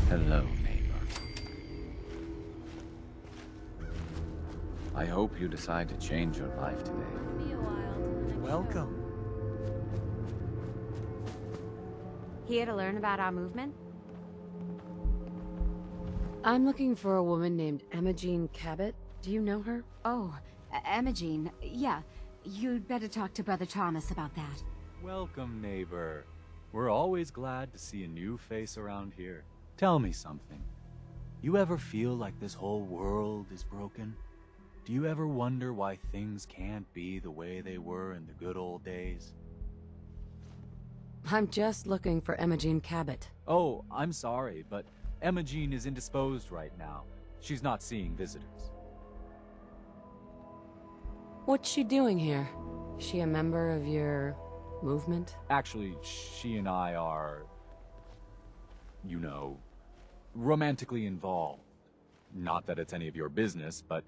Hello, neighbor. I hope you decide to change your life today. Be a while till the next Welcome. Here to learn about our movement? I'm looking for a woman named Emma Cabot. Do you know her? Oh, Emma, yeah. You'd better talk to Brother Thomas about that. Welcome, neighbor. We're always glad to see a new face around here. Tell me something. You ever feel like this whole world is broken? Do you ever wonder why things can't be the way they were in the good old days? I'm just looking for Emma Cabot. Oh, I'm sorry, but Emma Jean is indisposed right now. She's not seeing visitors. What's she doing here? Is she a member of your movement? Actually, she and I are, you know, romantically involved. Not that it's any of your business, but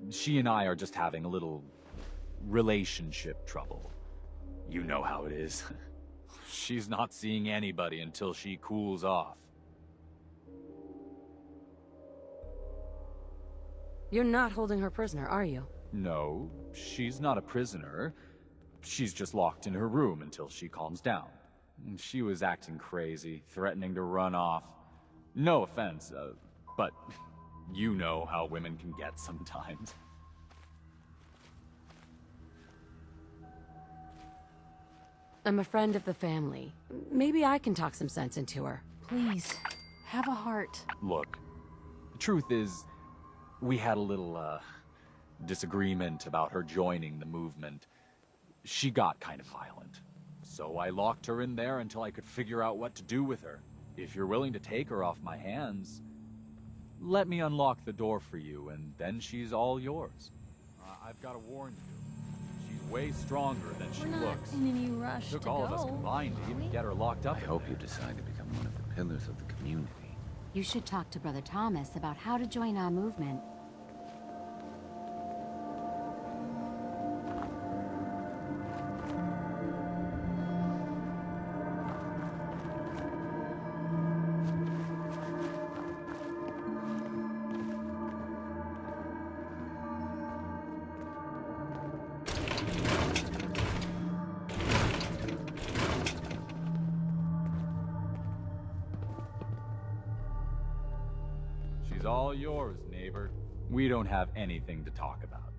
she and I are just having a little relationship trouble. You know how it is. She's not seeing anybody until she cools off. You're not holding her prisoner, are you? No, she's not a prisoner. She's just locked in her room until she calms down. She was acting crazy, threatening to run off. No offense, but you know how women can get sometimes. I'm a friend of the family. Maybe I can talk some sense into her. Please, have a heart. Look, the truth is, we had a little, disagreement about her joining the movement. She got kind of violent. So I locked her in there until I could figure out what to do with her. If you're willing to take her off my hands, let me unlock the door for you, and then she's all yours. I've got to warn you, she's way stronger than she looks. In any rush Took to all of us go, combined to are even we? get her locked up. I hope you decide to become one of the pillars of the community. You should talk to Brother Thomas about how to join our movement. She's all yours, neighbor. We don't have anything to talk about.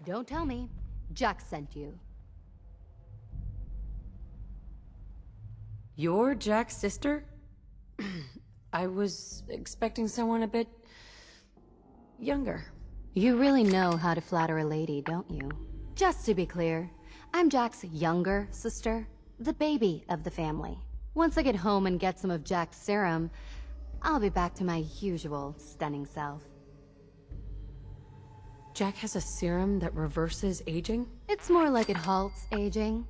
Don't tell me. Jack sent you. You're Jack's sister? I was expecting someone a bit younger. You really know how to flatter a lady, don't you? Just to be clear, I'm Jack's younger sister, the baby of the family. Once I get home and get some of Jack's serum, I'll be back to my usual stunning self. Jack has a serum that reverses aging? It's more like it halts aging.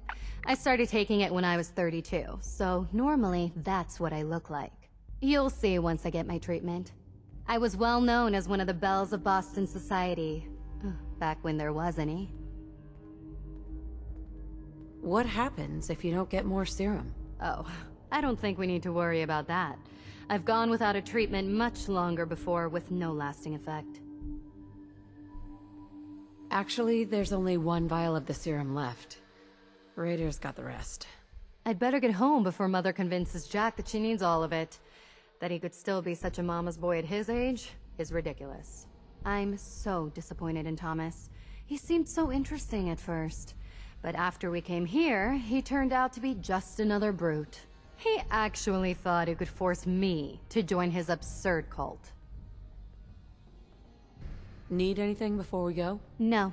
I started taking it when I was 32, so normally that's what I look like. You'll see once I get my treatment. I was well known as one of the belles of Boston society, back when there was any. What happens if you don't get more serum? Oh, I don't think we need to worry about that. I've gone without a treatment much longer before with no lasting effect. Actually, there's only one vial of the serum left. Raider's got the rest. I'd better get home before Mother convinces Jack that she needs all of it. That he could still be such a mama's boy at his age is ridiculous. I'm so disappointed in Thomas. He seemed so interesting at first. But after we came here, he turned out to be just another brute. He actually thought he could force me to join his absurd cult. Need anything before we go? No,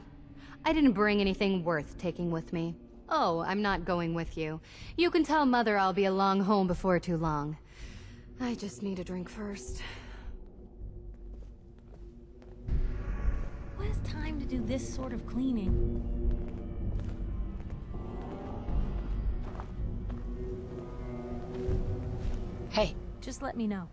I didn't bring anything worth taking with me. Oh, I'm not going with you. You can tell Mother I'll be along home before too long. I just need a drink first. Who has time to do this sort of cleaning? Hey, Just let me know.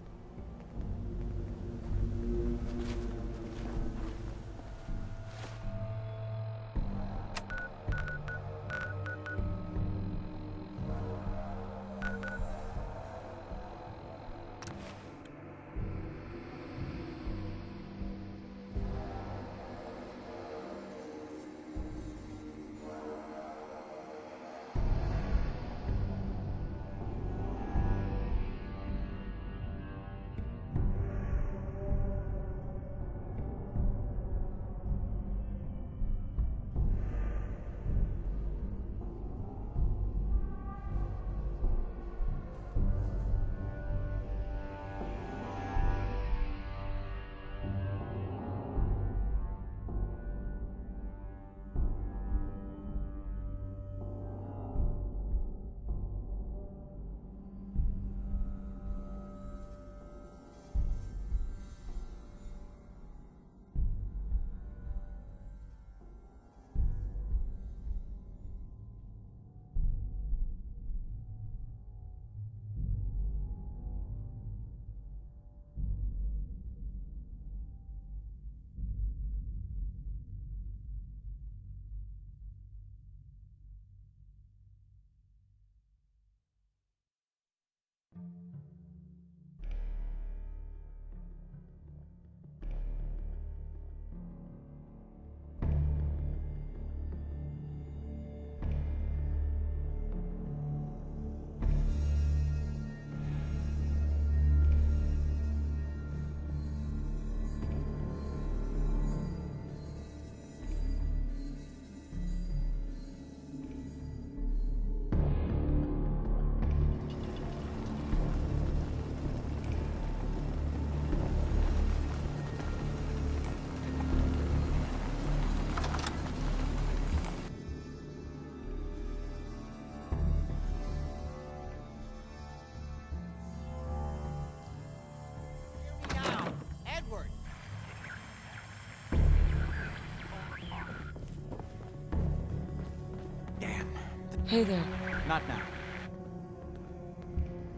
Hey there. Not now.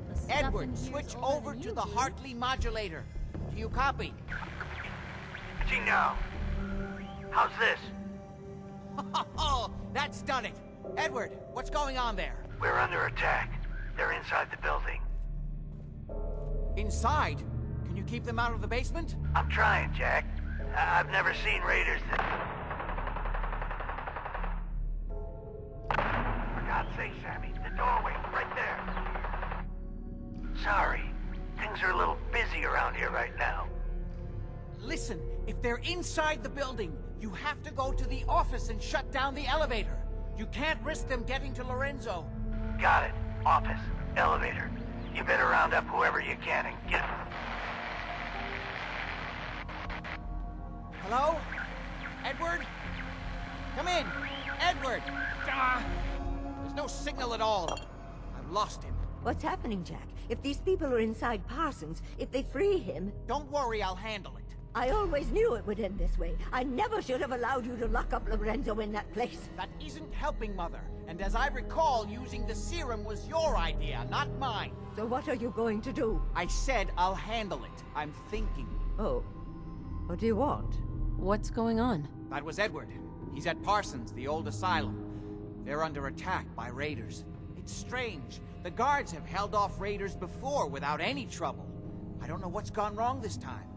The stuff in Edward, here's switch older over than to you the do. Hartley modulator. Do you copy? Switching now. How's this? Oh, that's done it. Edward, what's going on there? We're under attack. They're inside the building. Inside? Can you keep them out of the basement? I'm trying, Jack. I've never seen raiders that... For God's sake, Sammy, the doorway, right there. Sorry. Things are a little busy around here right now. Listen, if they're inside the building, you have to go to the office and shut down the elevator. You can't risk them getting to Lorenzo. Got it. Office. Elevator. You better round up whoever you can and get... Hello? Edward? Come in. Edward! Ah, there's no signal at all. I've lost him. What's happening, Jack? If these people are inside Parsons, if they free him... Don't worry, I'll handle it. I always knew it would end this way. I never should have allowed you to lock up Lorenzo in that place. That isn't helping, Mother. And as I recall, using the serum was your idea, not mine. So what are you going to do? I said I'll handle it. I'm thinking. Oh. What do you want? What's going on? That was Edward. He's at Parsons, the old asylum. They're under attack by raiders. It's strange. The guards have held off raiders before without any trouble. I don't know what's gone wrong this time.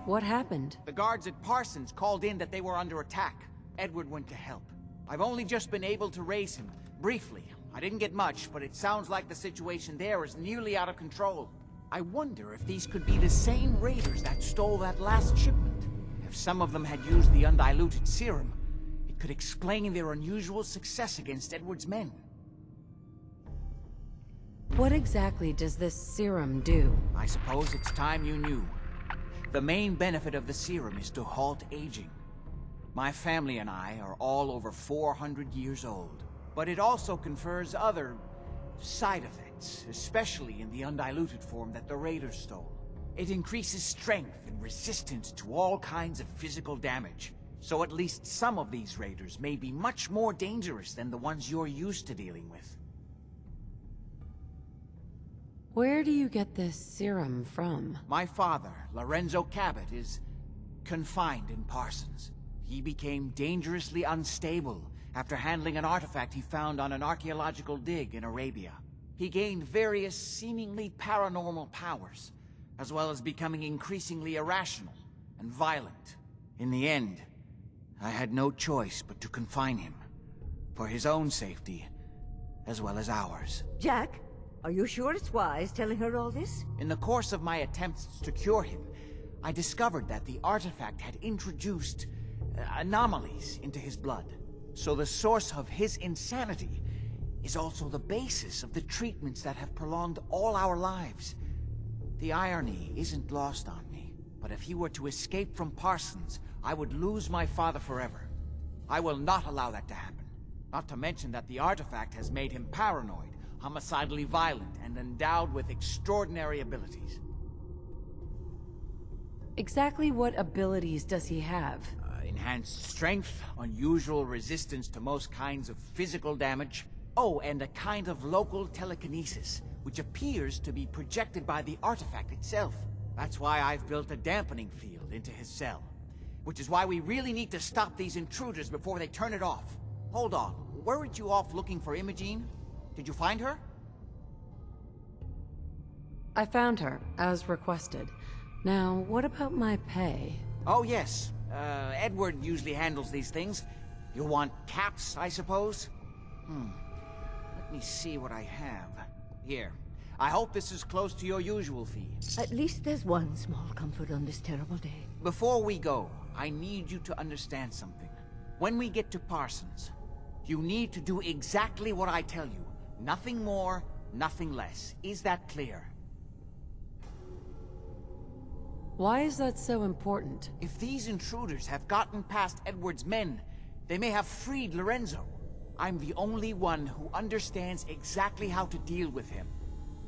What happened? The guards at Parsons called in that they were under attack. Edward went to help. I've only just been able to raise him, briefly. I didn't get much, but it sounds like the situation there is nearly out of control. I wonder if these could be the same raiders that stole that last shipment. If some of them had used the undiluted serum, it could explain their unusual success against Edward's men. What exactly does this serum do? I suppose it's time you knew. The main benefit of the serum is to halt aging. My family and I are all over 400 years old. But it also confers other side effects, especially in the undiluted form that the raiders stole. It increases strength and resistance to all kinds of physical damage. So at least some of these raiders may be much more dangerous than the ones you're used to dealing with. Where do you get this serum from? My father, Lorenzo Cabot, is confined in Parsons. He became dangerously unstable after handling an artifact he found on an archaeological dig in Arabia. He gained various seemingly paranormal powers, as well as becoming increasingly irrational and violent. In the end, I had no choice but to confine him, for his own safety, as well as ours. Jack, are you sure it's wise telling her all this? In the course of my attempts to cure him, I discovered that the artifact had introduced anomalies into his blood. So the source of his insanity is also the basis of the treatments that have prolonged all our lives. The irony isn't lost on me, but if he were to escape from Parsons, I would lose my father forever. I will not allow that to happen. Not to mention that the artifact has made him paranoid, homicidally violent, and endowed with extraordinary abilities. Exactly what abilities does he have? Enhanced strength, unusual resistance to most kinds of physical damage. Oh, and a kind of local telekinesis, which appears to be projected by the artifact itself. That's why I've built a dampening field into his cell. Which is why we really need to stop these intruders before they turn it off. Hold on, weren't you off looking for Imogene? Did you find her? I found her, as requested. Now, what about my pay? Oh, yes. Edward usually handles these things. You'll want caps, I suppose? Let me see what I have. Here. I hope this is close to your usual fee. At least there's one small comfort on this terrible day. Before we go, I need you to understand something. When we get to Parsons, you need to do exactly what I tell you. Nothing more, nothing less. Is that clear? Why is that so important? If these intruders have gotten past Edward's men, they may have freed Lorenzo. I'm the only one who understands exactly how to deal with him.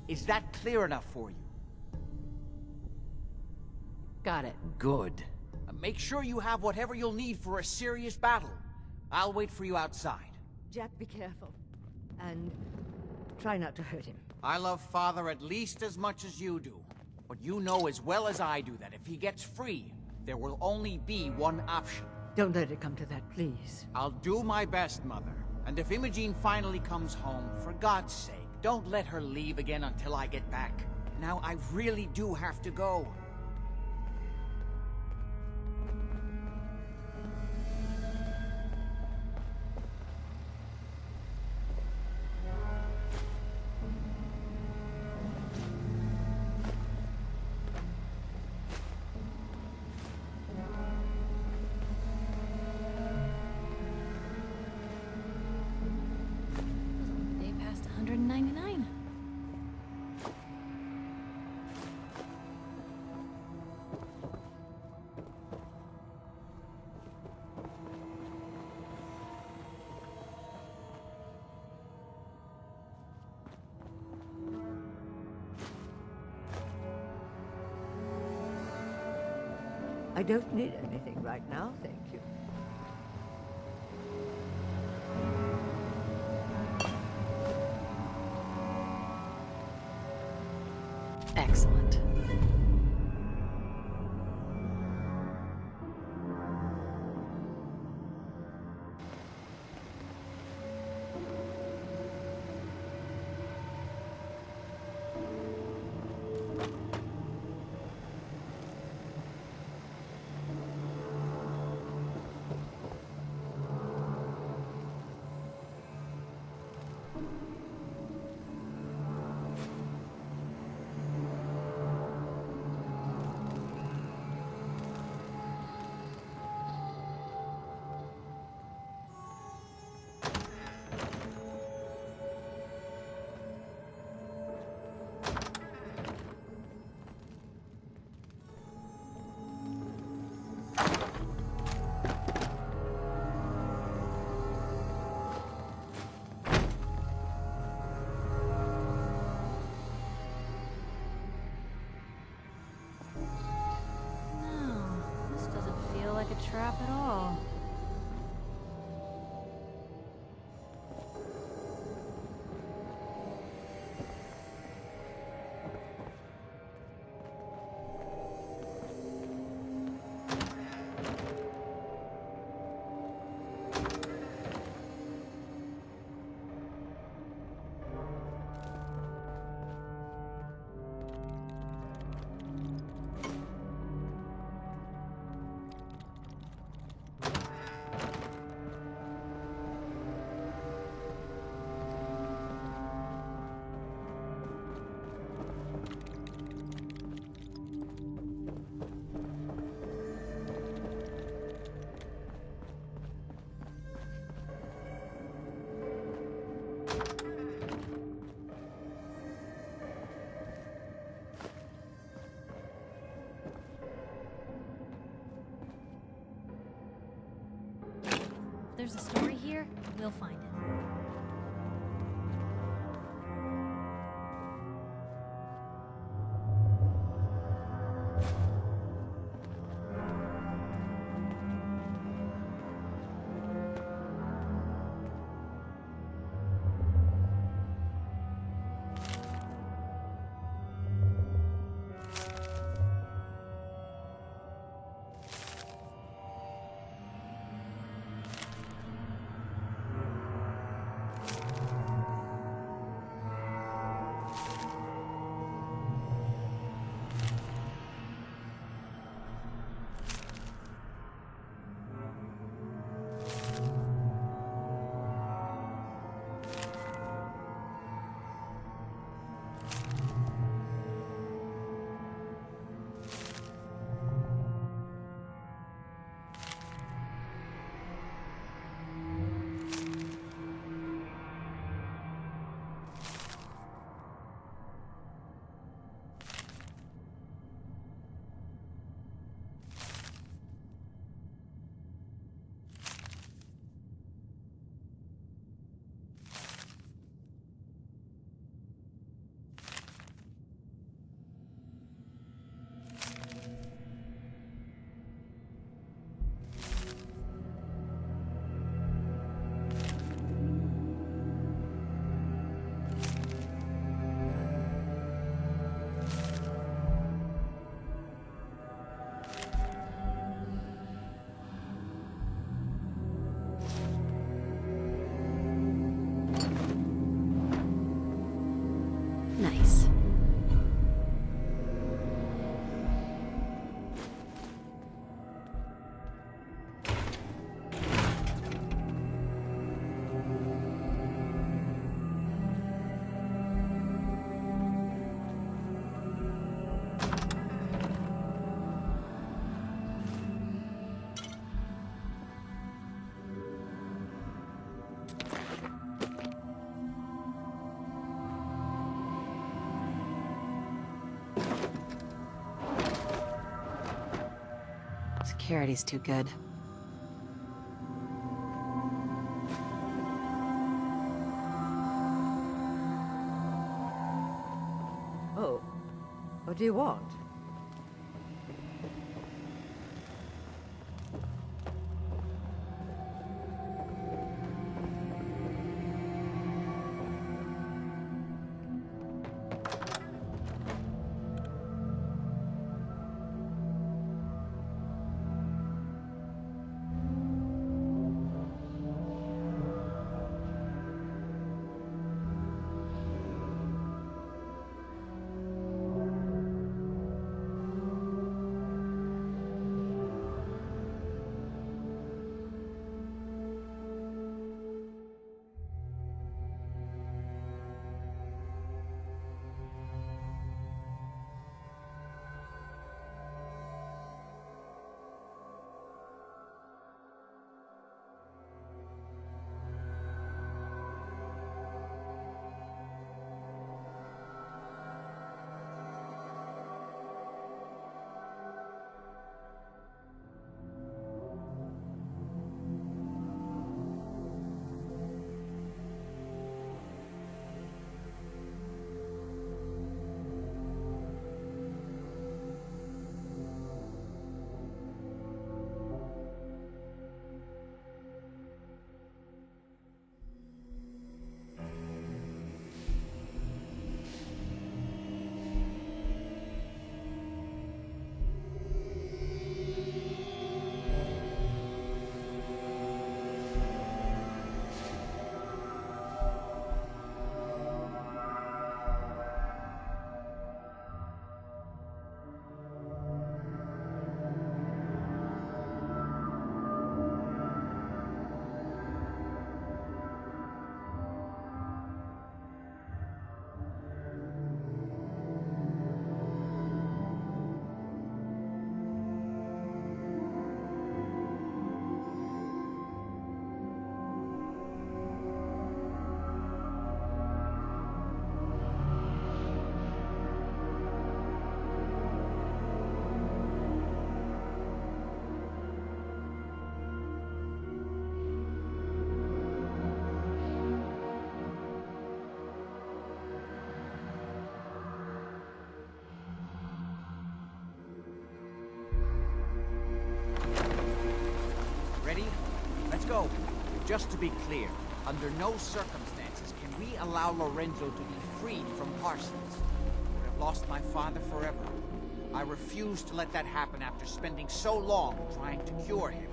Is that clear enough for you? Got it. Good. Make sure you have whatever you'll need for a serious battle. I'll wait for you outside. Jack, be careful. And try not to hurt him. I love Father at least as much as you do. But you know as well as I do that if he gets free, there will only be one option. Don't let it come to that, please. I'll do my best, Mother. And if Imogene finally comes home, for God's sake, don't let her leave again until I get back. Now I really do have to go. The day past 199. I don't need anything right now, thank you. Excellent. No, this doesn't feel like a trap at all. If there's a story here, we'll find it. Security's too good. Oh, what do you want? Ready? Let's go. Just to be clear, under no circumstances can we allow Lorenzo to be freed from Parsons. I would have lost my father forever. I refuse to let that happen after spending so long trying to cure him.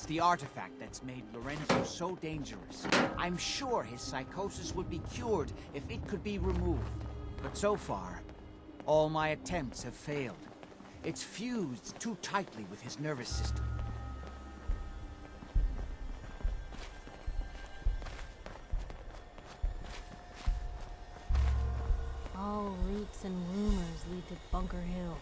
The artifact that's made Lorenzo so dangerous. I'm sure his psychosis would be cured if it could be removed. But so far, all my attempts have failed. It's fused too tightly with his nervous system. All leaks and rumors lead to Bunker Hill.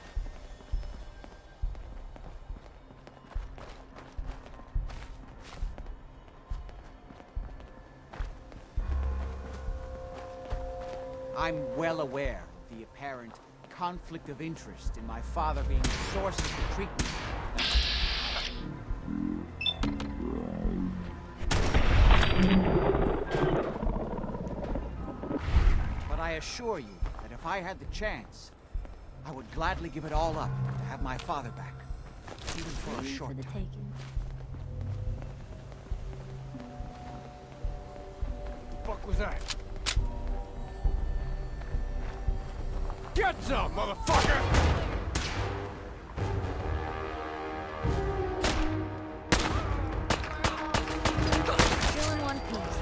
I'm well aware of the apparent conflict of interest in my father being the source of the treatment. But I assure you that if I had the chance, I would gladly give it all up to have my father back, even for a short time. Taking. The fuck was that? Get some, motherfucker! Still in one piece.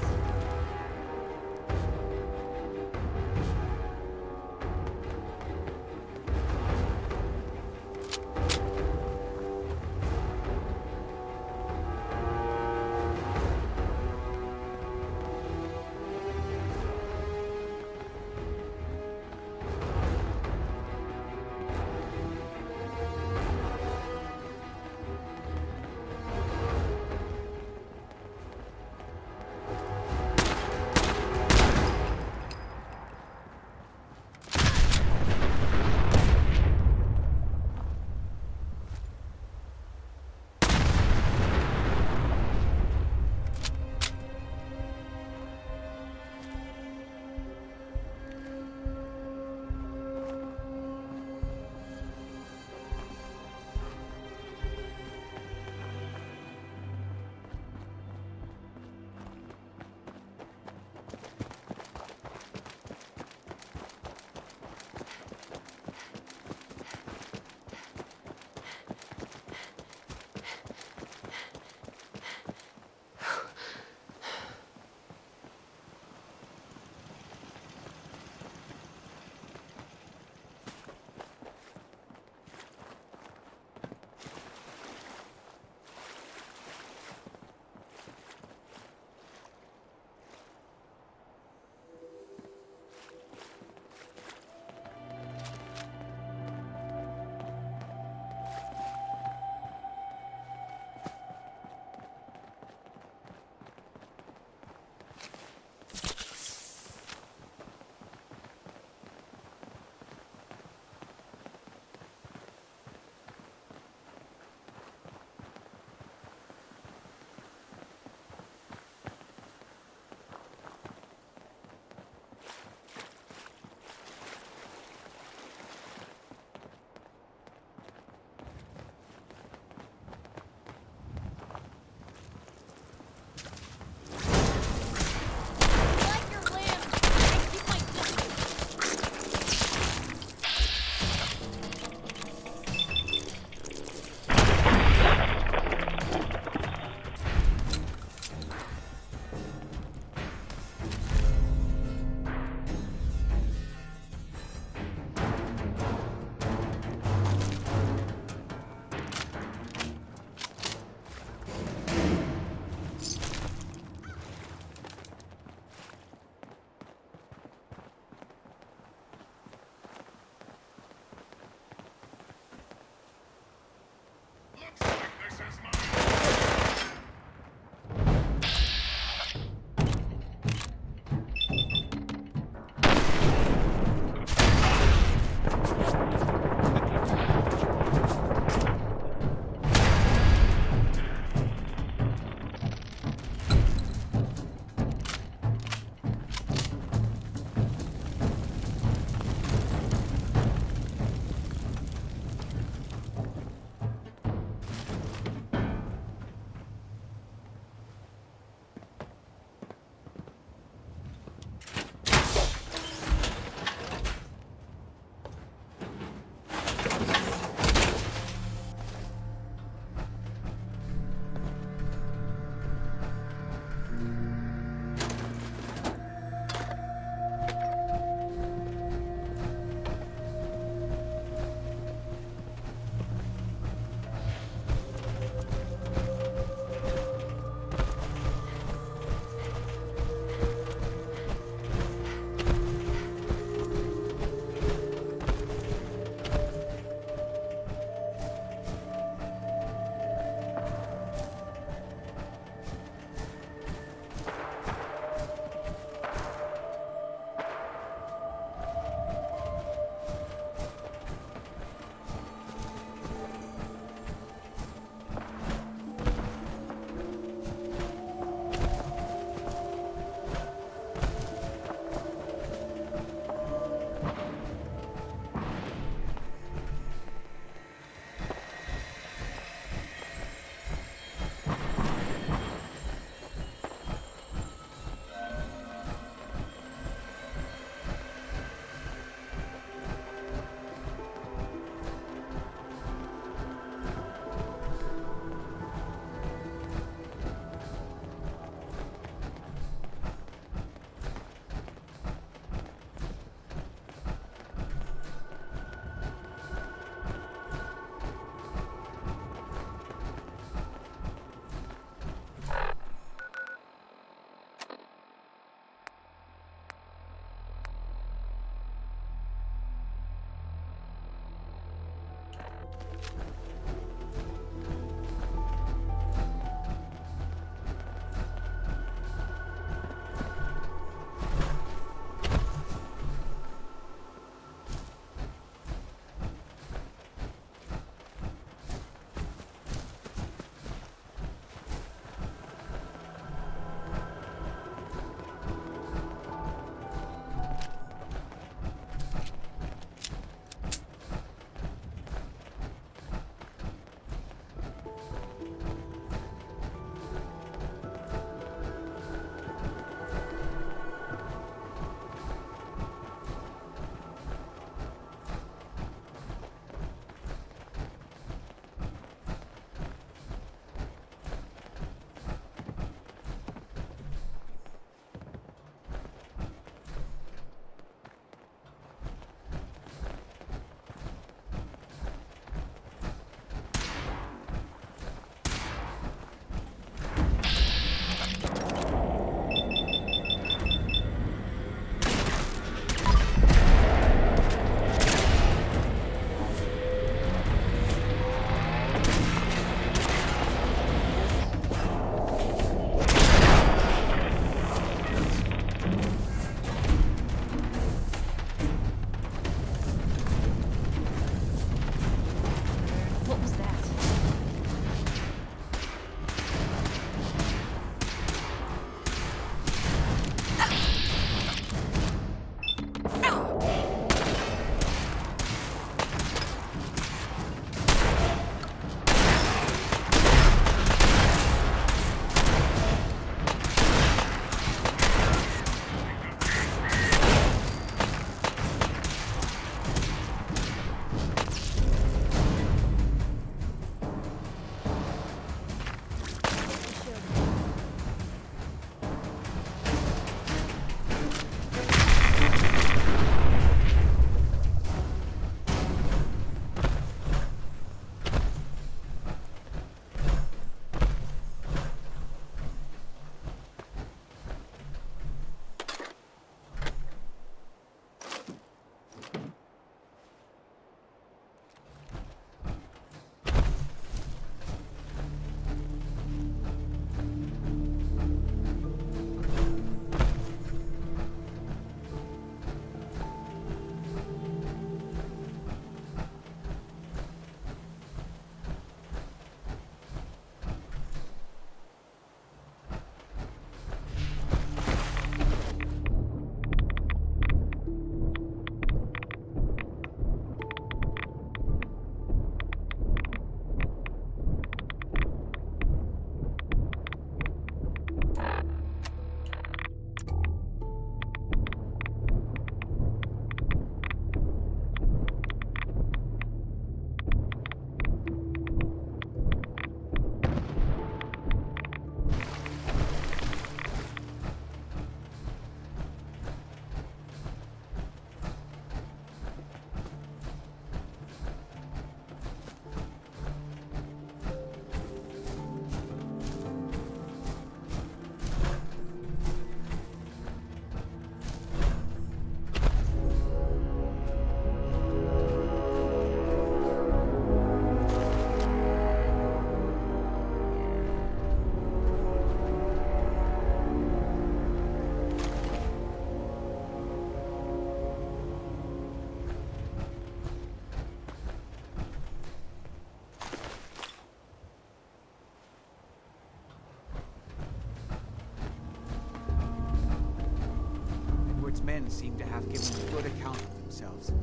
men seem to have given a good account of themselves.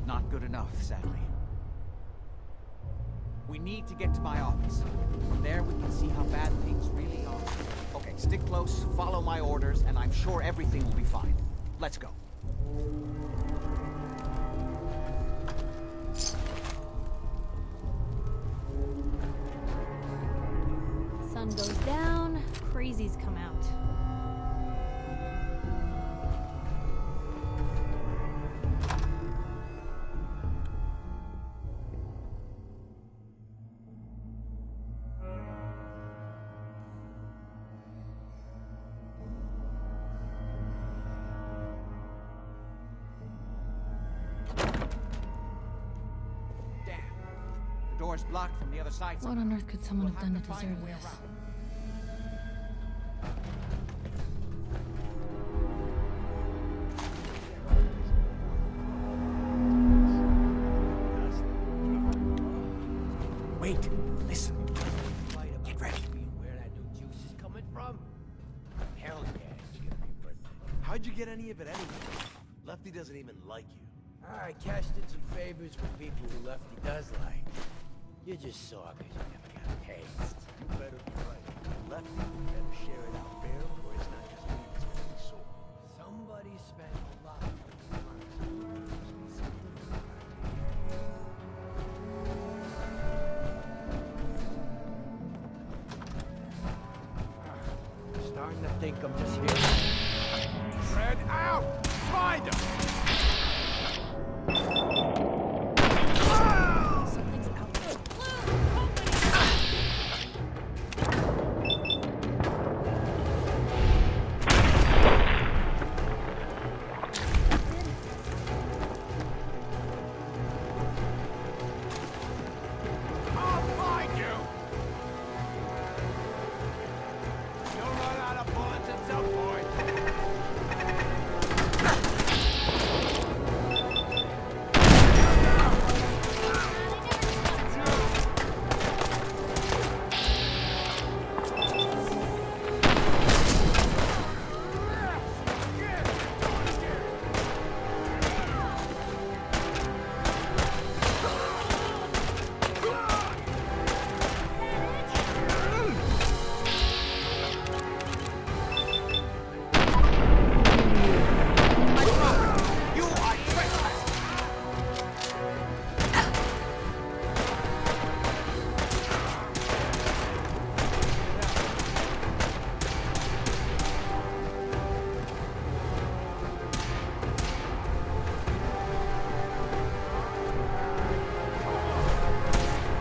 Not good enough, sadly. We need to get to my office. From there, we can see how bad things really are. Okay, stick close, follow my orders, and I'm sure everything will be fine. Let's go. Sun goes down, crazies come out. Door's blocked from the other side. What on earth could someone have done to deserve this? Wait, listen. Get ready. Where that new juice is coming from? Hell yeah, it's gonna be worth it. How'd you get any of it anyway? Lefty doesn't even like you. I cashed in some favors with people who Lefty does like. You're just sore because you never got a taste. You better be right. Lefty better share it out fair, or it's not just me that's gonna be sore. Somebody spent a lot of money. Starting to think I'm just here. Spread out! Find him! Something's out there. I'll find you! You'll run out of bullets at some point. You are trespassing!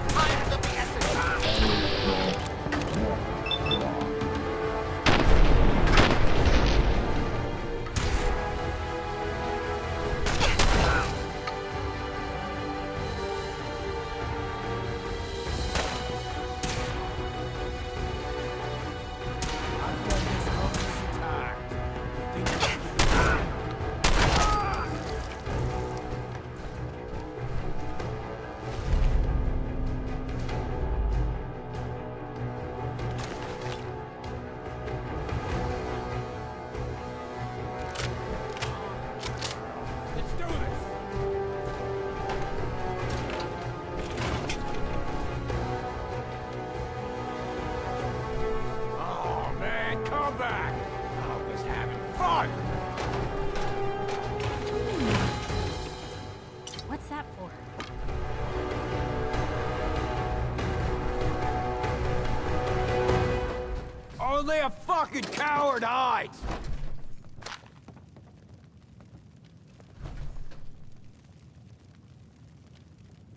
Time of the essence! I've done this hundreds of times. You think let's do this! Oh man, come back! I was having fun! What's that for? Only a fucking coward hides!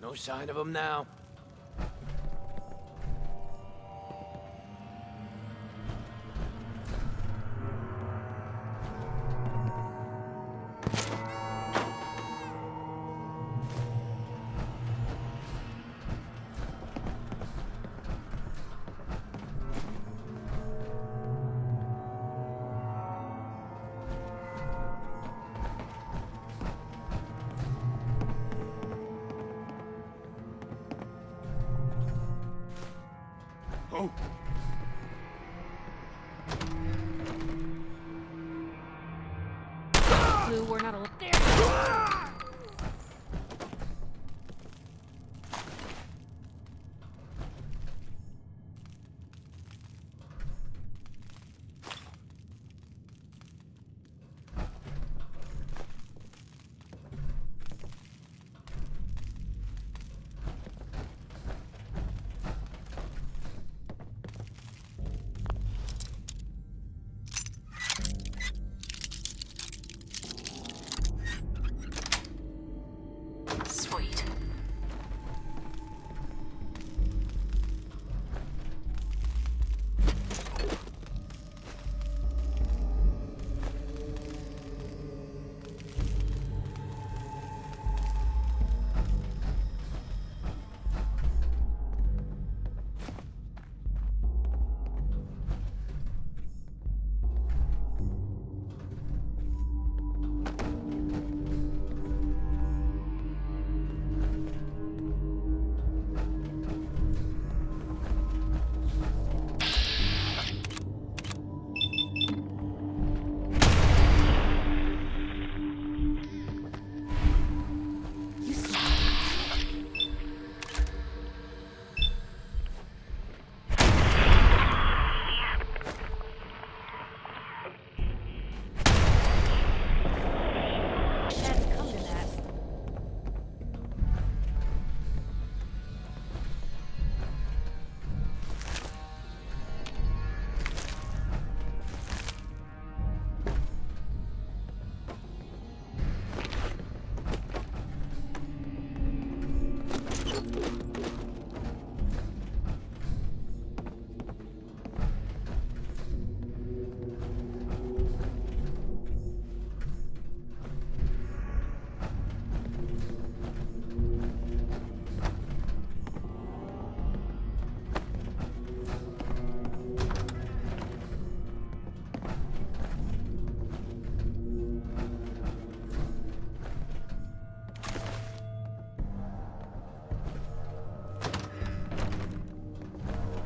No sign of him now. we're not allowed there. Sweet.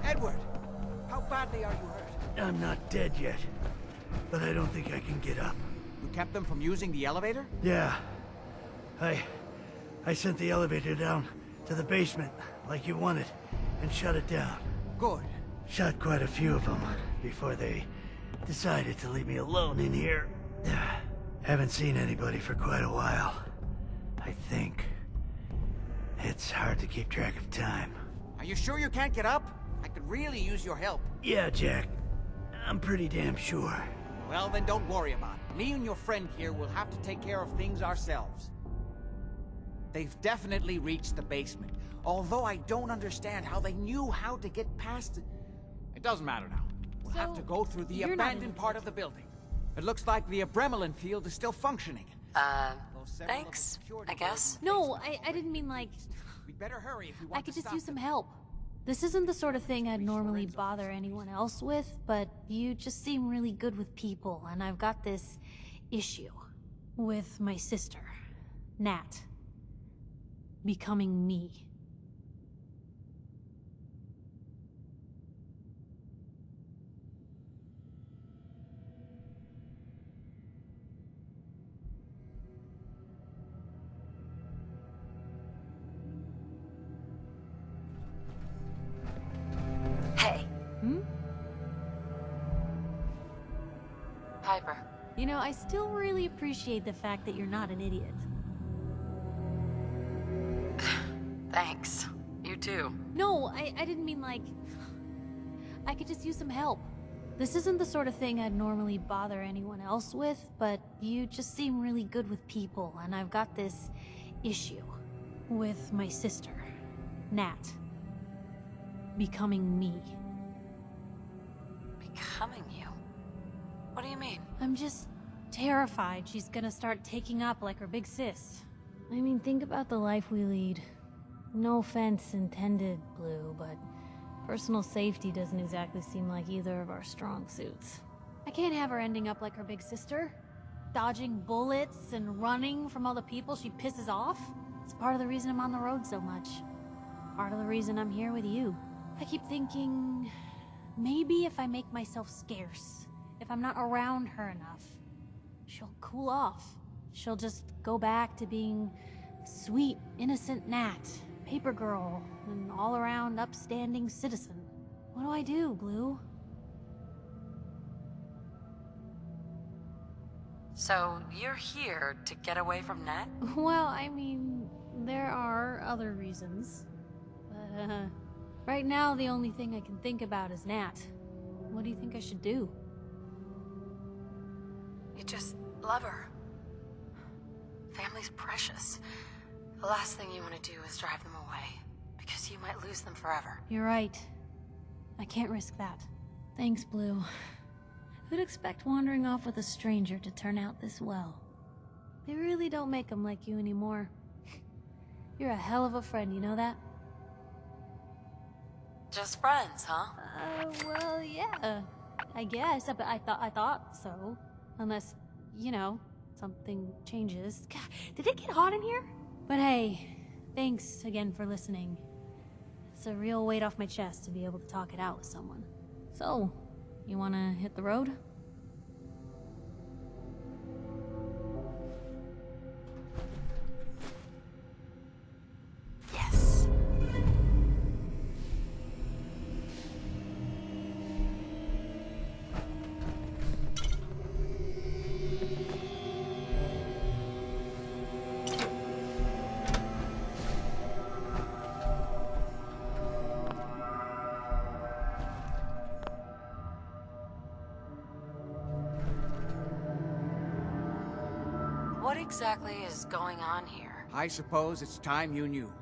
Edward, how badly are you hurt? I'm not dead yet, but I don't think I can get up. You kept them from using the elevator? Yeah. I sent the elevator down to the basement, like you wanted, and shut it down. Good. Shot quite a few of them before they decided to leave me alone in here. Haven't seen anybody for quite a while. I think. It's hard to keep track of time. Are you sure you can't get up? I could really use your help. Yeah, Jack. I'm pretty damn sure. Well, then don't worry about it. Me and your friend here will have to take care of things ourselves. They've definitely reached the basement, although I don't understand how they knew how to get past it. It doesn't matter now. We'll have to go through the abandoned part of the building. It looks like the Adrenaline field is still functioning. Thanks, I guess. No, I didn't mean like... We'd better hurry if we want I could to just stop use some them. help. This isn't the sort of thing I'd normally bother anyone else with, but you just seem really good with people, and I've got this issue with my sister, Nat, becoming me. Hey. Hmm? Piper. You know, I still really appreciate the fact that you're not an idiot. Thanks. You too. No, I didn't mean like... I could just use some help. This isn't the sort of thing I'd normally bother anyone else with, but you just seem really good with people, and I've got this issue with my sister, Nat, becoming me. Becoming you? What do you mean? I'm just terrified she's gonna start taking up like her big sis. I mean, think about the life we lead. No offense intended, Blue, but personal safety doesn't exactly seem like either of our strong suits. I can't have her ending up like her big sister, dodging bullets and running from all the people she pisses off. It's part of the reason I'm on the road so much. Part of the reason I'm here with you. I keep thinking, maybe if I make myself scarce, if I'm not around her enough, she'll cool off. she'll just go back to being sweet, innocent Nat, paper girl, an all-around upstanding citizen. What do I do, Blue? So, you're here to get away from Nat? Well, I mean, there are other reasons. But, right now, the only thing I can think about is Nat. What do you think I should do? You just love her. Family's precious. The last thing you want to do is drive them away, because you might lose them forever. You're right. I can't risk that. Thanks, Blue. Who'd expect wandering off with a stranger to turn out this well? They really don't make them like you anymore. You're a hell of a friend, you know that? Just friends, huh? Well, yeah. I guess, but I thought so. Unless, you know, something changes. God, did it get hot in here? But hey, thanks again for listening. It's a real weight off my chest to be able to talk it out with someone. So, you wanna hit the road? Yes. What exactly is going on here? I suppose it's time you knew.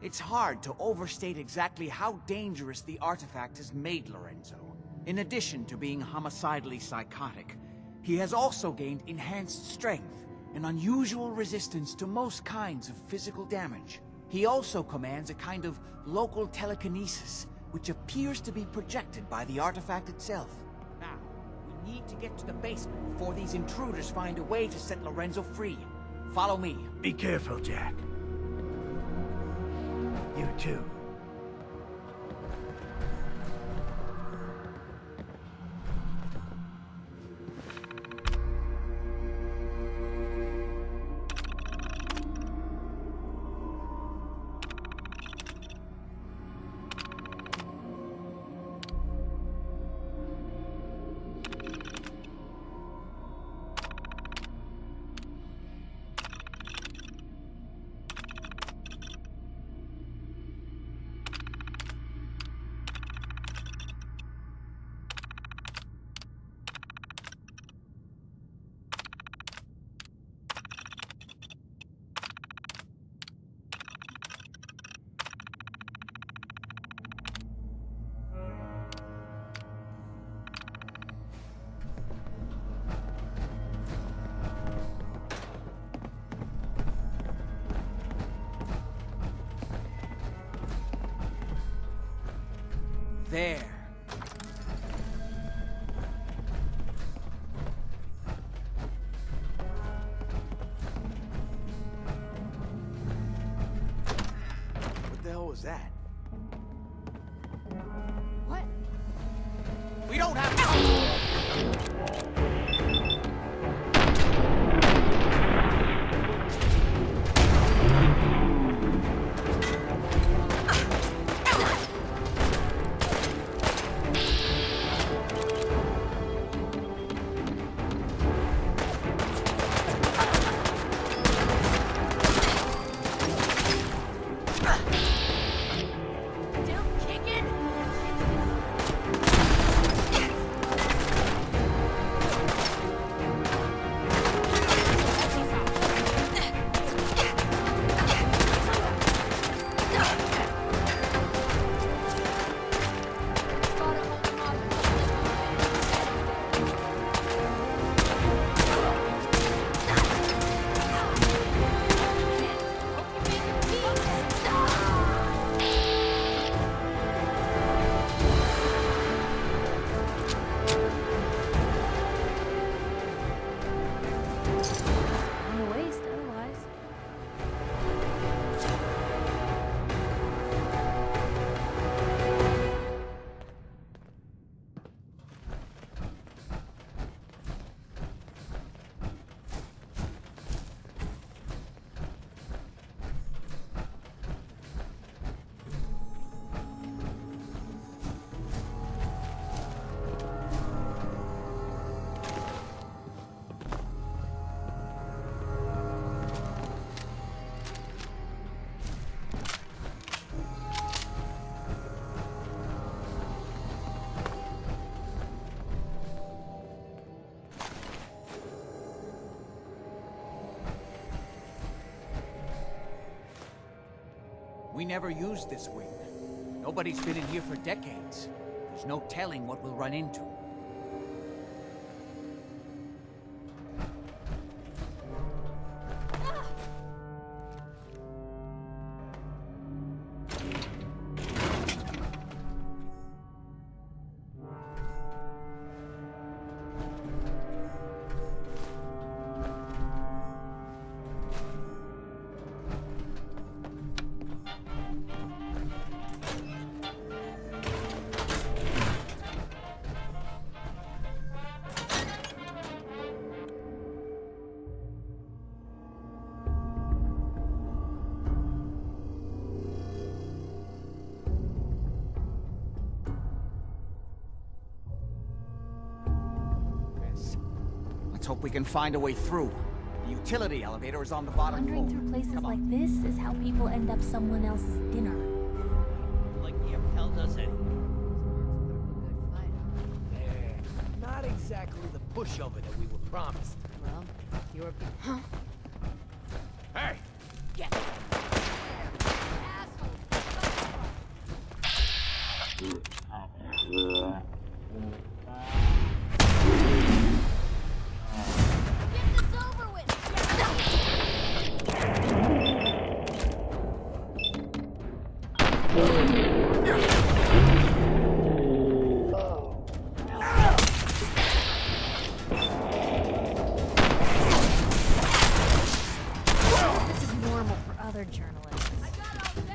It's hard to overstate exactly how dangerous the artifact has made Lorenzo. In addition to being homicidally psychotic, he has also gained enhanced strength and unusual resistance to most kinds of physical damage. He also commands a kind of local telekinesis, which appears to be projected by the artifact itself. Now, we need to get to the basement before these intruders find a way to set Lorenzo free. Follow me. Be careful, Jack. You too. There. What the hell was that? What? We don't have... We never used this wing. Nobody's been in here for decades. There's no telling what we'll run into. Let's hope we can find a way through. The utility elevator is on the bottom Wandering floor. through places Come on. like this is how people end up someone else's dinner. Like the tells us anything. Not exactly the pushover that we were promised. Well, your people. Hey! Get this over with! This is normal for other journalists. I got all day.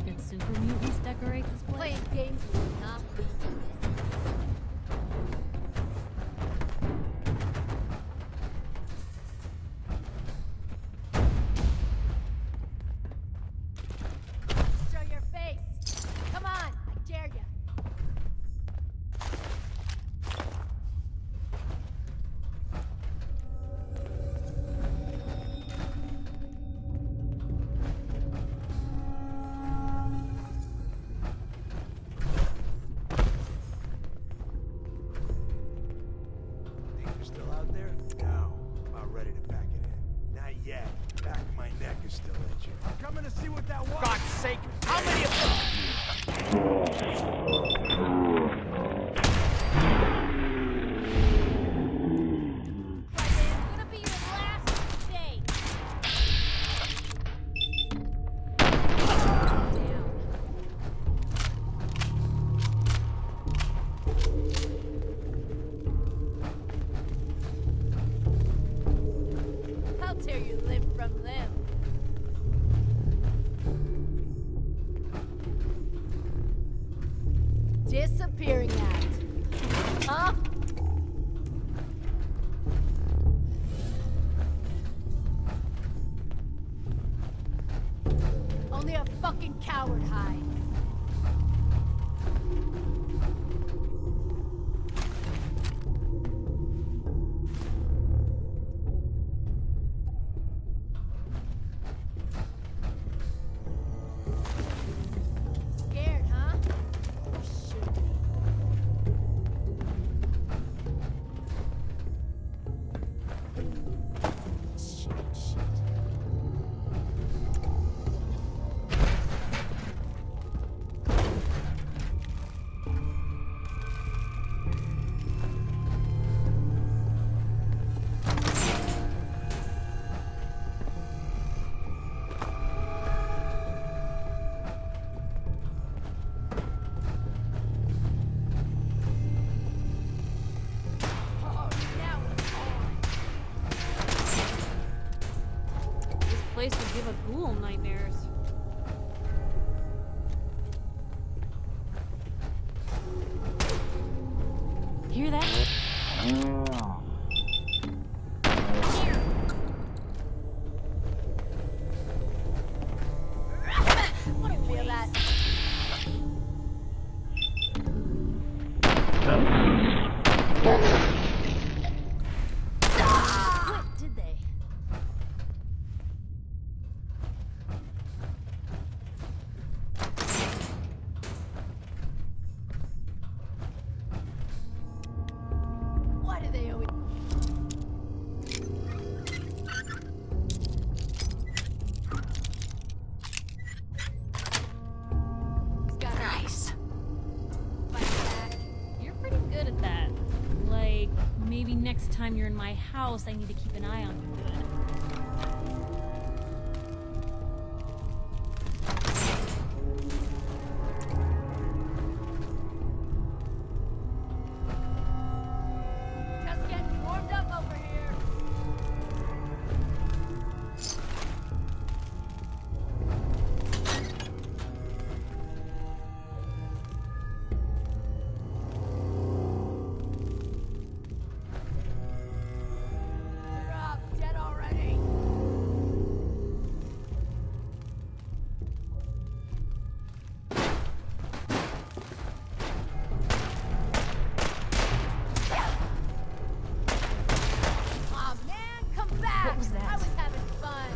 Did super mutants decorate this place? Playing games with me, huh? Show your face. Come on, I dare you. Think they're still out there? No. About ready to pack it in. Not yet. Back of my neck is still itching. I'm coming to see what that was. God's sake! How many of them? It's gonna be your last mistake. I'll tear you limb from limb. Disappearing act. Huh? Only a fucking coward hides. Scared, huh? Should be. Shit, shit. Oh, now it's on. This place would give a ghoul nightmares. Hear that? Feel that? Quit, did they? next time you're in my house, I need to keep an eye on you good. Just getting warmed up over here. You're up, dead already. Aw, man, come back! What was that? I was having fun.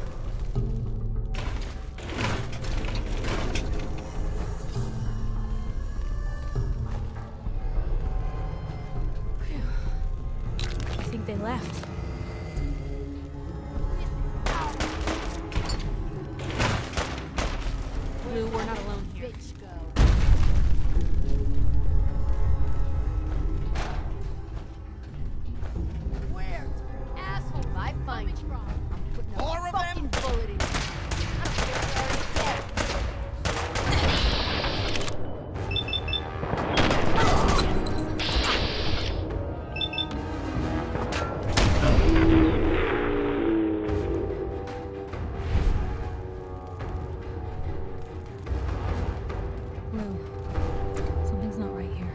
I think they left. Blue, we're not alone here. Bitch, go. Where? Asshole, if I find you, I'm putting a More of fucking them? bullet in you. I don't care if you're already dead. Blue, something's not right here.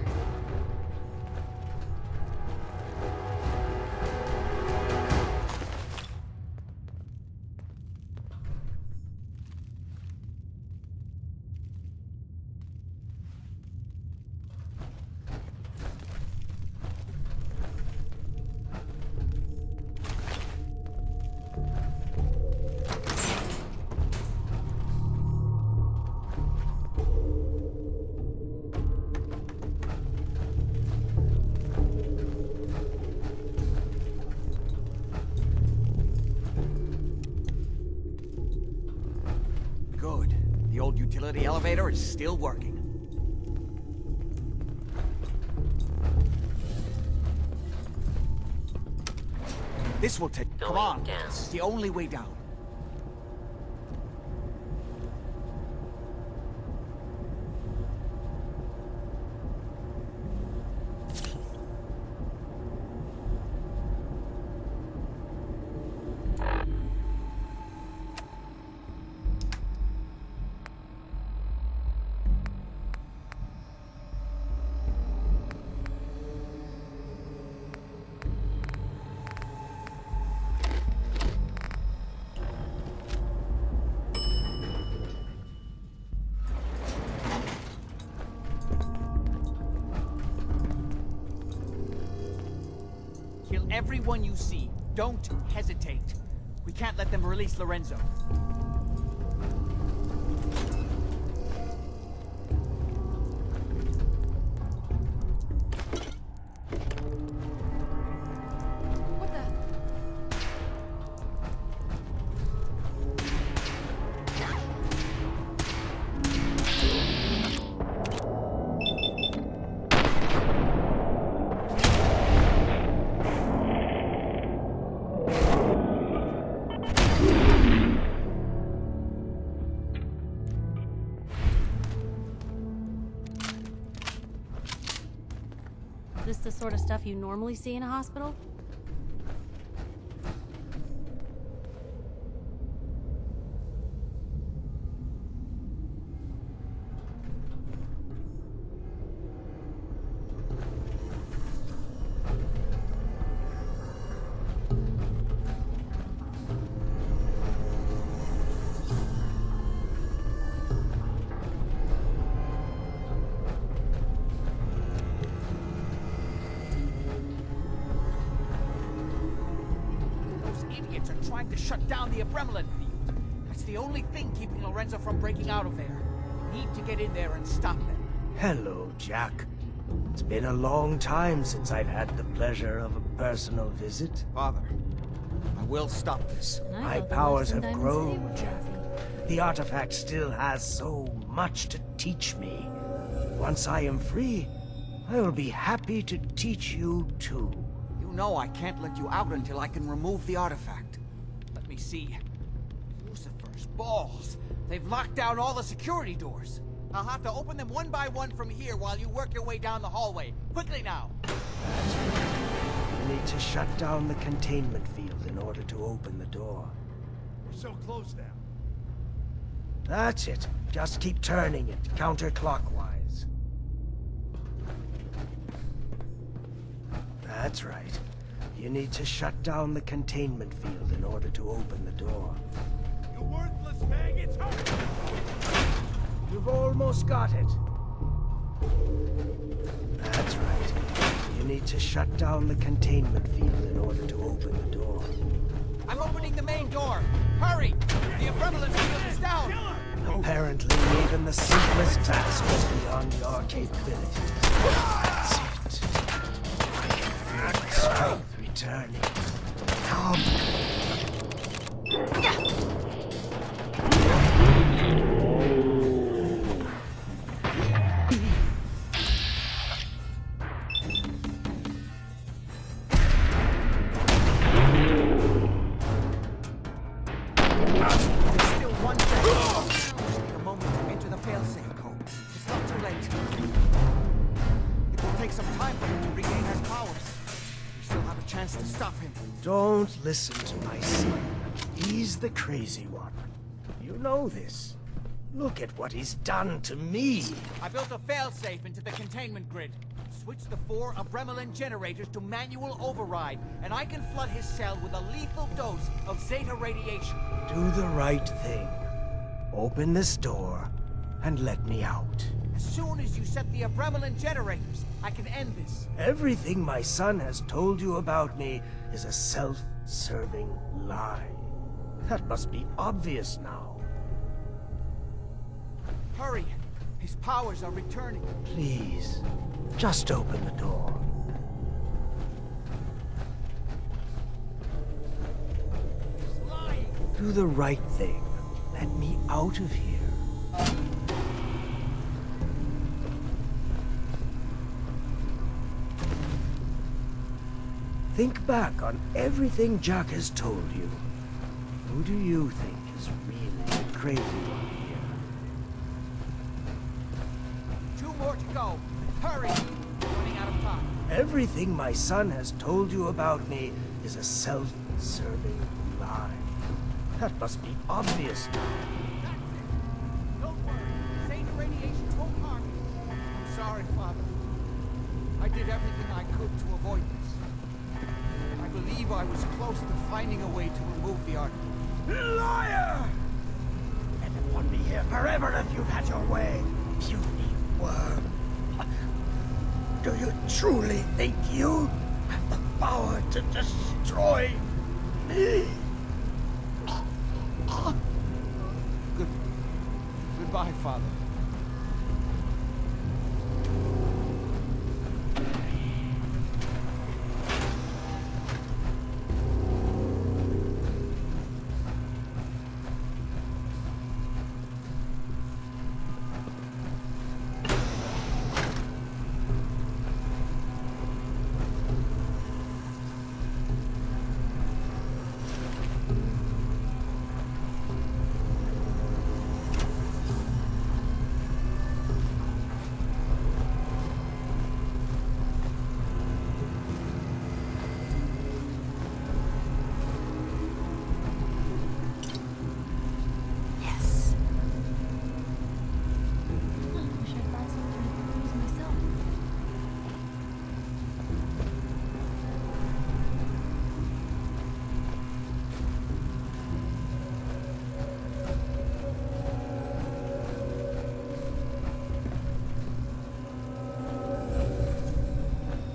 Good. The old utility elevator is still working. This will take. Come on. This is the only way down. Kill everyone you see. Don't hesitate. We can't let them release Lorenzo. What the? This the sort of stuff you normally see in a hospital? Trying to shut down the Abremlin field. That's the only thing keeping Lorenzo from breaking out of there. We need to get in there and stop them. Hello, Jack. It's been a long time since I've had the pleasure of a personal visit. Father, I will stop this. And I My thought the powers lights in have Diamond City grown, were Jack. fancy. The artifact still has so much to teach me. Once I am free, I will be happy to teach you too. You know I can't let you out until I can remove the artifact. Let me see. Lucifer's balls. They've locked down all the security doors. I'll have to open them one by one from here while you work your way down the hallway. Quickly now! You need to shut down the containment field in order to open the door. We're so close now. That's it. Just keep turning it counterclockwise. That's right. You need to shut down the containment field in order to open the door. You worthless maggots! Hurry! You've almost got it. That's right. You need to shut down the containment field in order to open the door. I'm opening the main door! Hurry! The umbrella field is down! Apparently, even the simplest task was beyond your capabilities. That's it. I can feel my strength returning. Come. Don't listen to my son. He's the crazy one. You know this. Look at what he's done to me. I built a failsafe into the containment grid. Switched the 4 Abremlin generators to manual override, and I can flood his cell with a lethal dose of Zeta radiation. Do the right thing. Open this door and let me out. As soon as you set the Abremlin generators, I can end this. Everything my son has told you about me is a self-serving lie. That must be obvious now. Hurry! His powers are returning. Please, just open the door. He's lying! Do the right thing. Let me out of here. Think back on everything Jack has told you. Who do you think is really the crazy one here? 2 more to go. Hurry! We're running out of time. Everything my son has told you about me is a self-serving lie. That must be obvious now. Don't worry. Zeta radiation won't harm you. I'm sorry, Father. I did everything I could to avoid this. I believe I was close to finding a way to remove the artifact. Liar! You'd have won me here forever if you'd had your way. Puny worm. Do you truly think you have the power to destroy me? Goodbye, Father.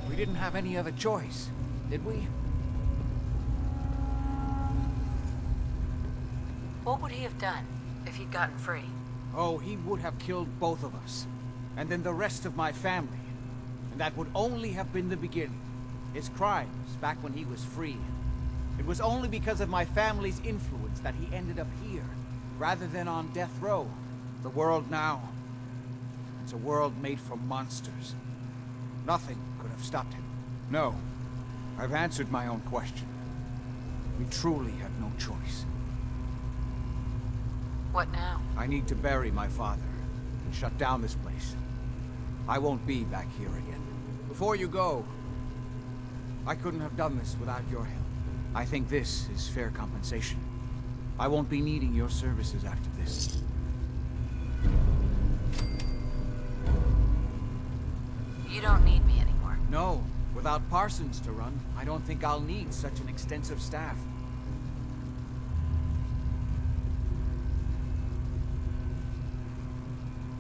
We didn't have any other choice, did we? What would he have done if he'd gotten free? Oh, he would have killed both of us. And then the rest of my family. And that would only have been the beginning. His crimes back when he was free. It was only because of my family's influence that he ended up here, rather than on death row. The world now, it's a world made for monsters. Nothing could have stopped him. No, I've answered my own question. We truly have no choice. What now? I need to bury my father and shut down this place. I won't be back here again. Before you go, I couldn't have done this without your help. I think this is fair compensation. I won't be needing your services after this. You don't need me anymore. No, without Parsons to run, I don't think I'll need such an extensive staff.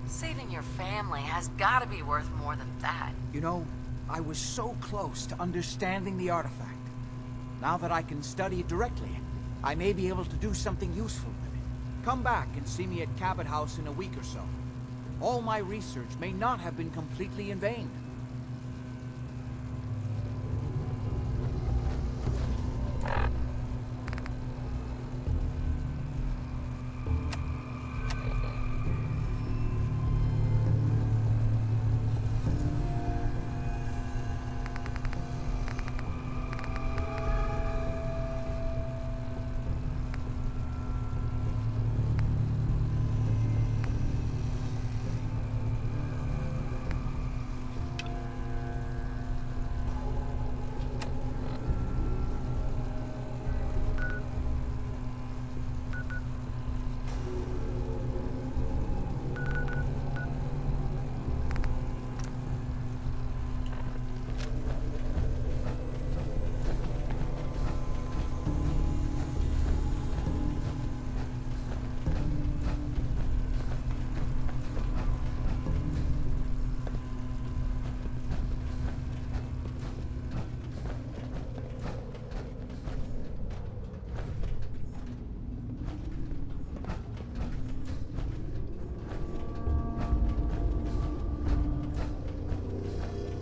Saving your family has gotta be worth more than that. You know, I was so close to understanding the artifact. Now that I can study it directly, I may be able to do something useful with it. Come back and see me at Cabot House in a week or so. All my research may not have been completely in vain.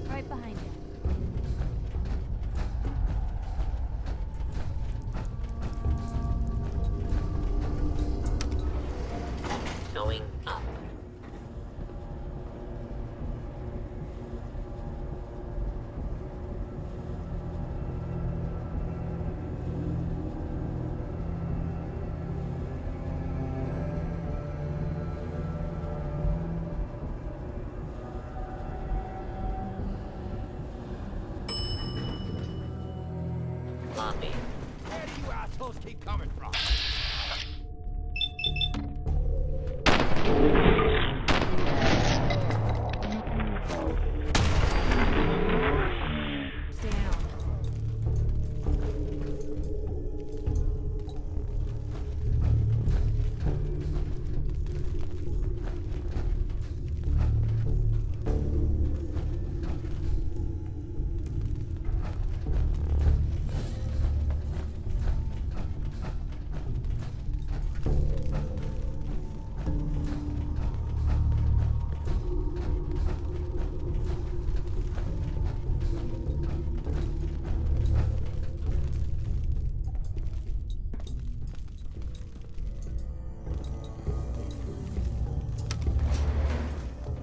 Right behind you. Going up. Lobby. Where do you assholes keep coming from? Stay down.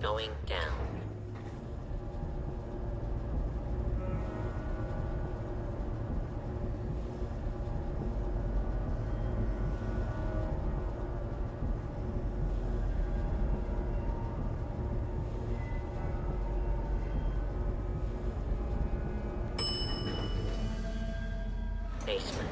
Going down. Basement.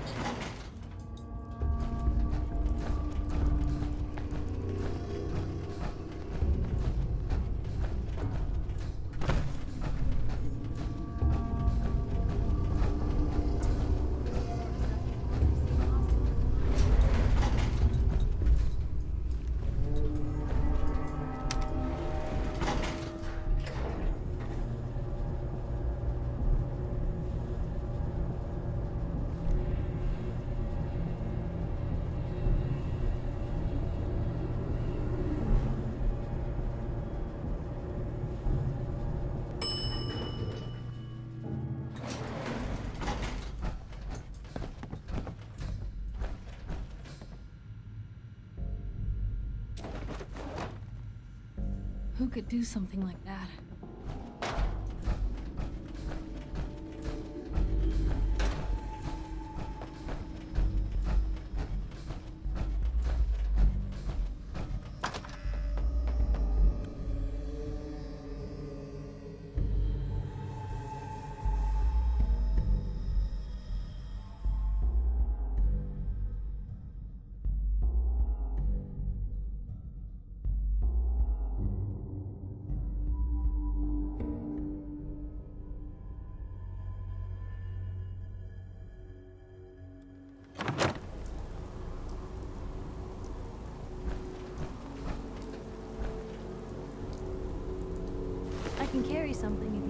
Who could do something like that? can carry something